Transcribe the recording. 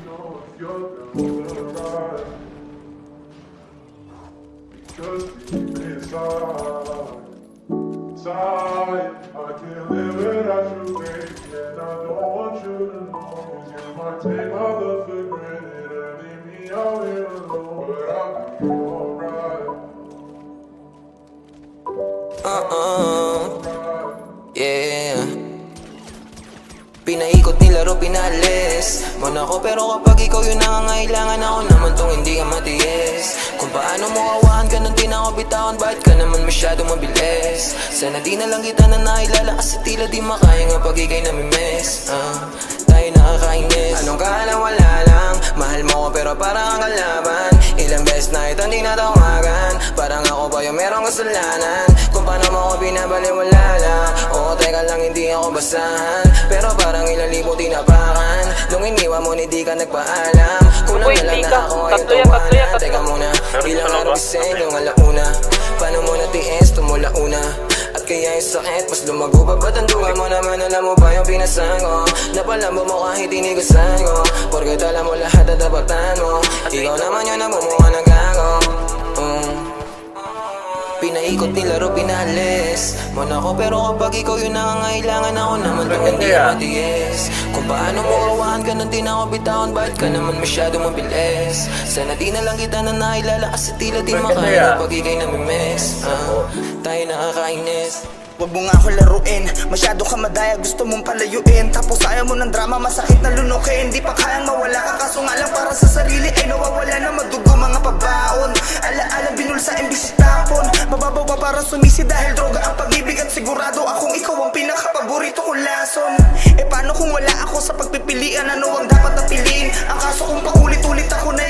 know if you're gonna ride. Because deep inside, I can't live without you, baby. And I don't want you to know, 'cause you might take my love for granted and leave me out here alone. But I'll be alright. Yeah. Pinaikot nilaro, pinalis mo na ako, pero kapag ikaw yung nangangailangan, ako naman tong hindi ka matiis. Kung paano mo kawahan ka nung di na ako bitawan, bakit ka naman masyado mabilis? Sana di na lang kita na nailala, kasi tila di makaya nga pag ikay namimiss. Tayo nakakainis. Anong kala, wala lang. Mahal mo ko pero parang ang kalaban. Ilang beses na ito hindi natawagan, parang ako ba yung merong kasalanan? Kung paano mo ako binabaliwala lang. Oo, teka lang, hindi ako basahan, pero parang ilang libo tinapakan. Nung iniwan mo, hindi ka nagpaalam. Kulang na lang na ako ay tawanan. Teka muna, ilang araw gising yung alauna. Paano mo natiis, tumula una. At kaya yung sakit, mas lumago pa. Ba't ang duga mo naman, alam mo ba yung pinasan ko? Napalambo mo kahit inigasan ko, porket alam mo lahat at tapatan mo. Ikaw naman yung namumuha ng gago. Pinaikot nilaro, pinalis mo na ako, pero kapag ikaw yung nangangailangan, ako naman tong hindi ka matiis. Kung paano mo kawahan ka nung di na ako bitawan, bakit ka naman masyado mabilis? Sana di na lang kita na nailala, kasi tila di makaya pag ikay namimiss. Tayo nakakainis. Huwag mo nga ako laruin, masyado ka madaya, gusto mong palayuin. Tapos ayaw mo ng drama, masakit na lunukin. Di pa kayang mawala ka, kaso nga lang para sa sarili ay nawawala na madugo mga pabaon. Alaala binulsa imbis tapon, mababaw pa parang sumisi dahil droga ang pag-ibig. At sigurado akong ikaw ang pinakapaborito kong lason. E paano kung wala ako sa pagpipilian, ano ang dapat na piliin? Ang kaso kung paulit-ulit ako na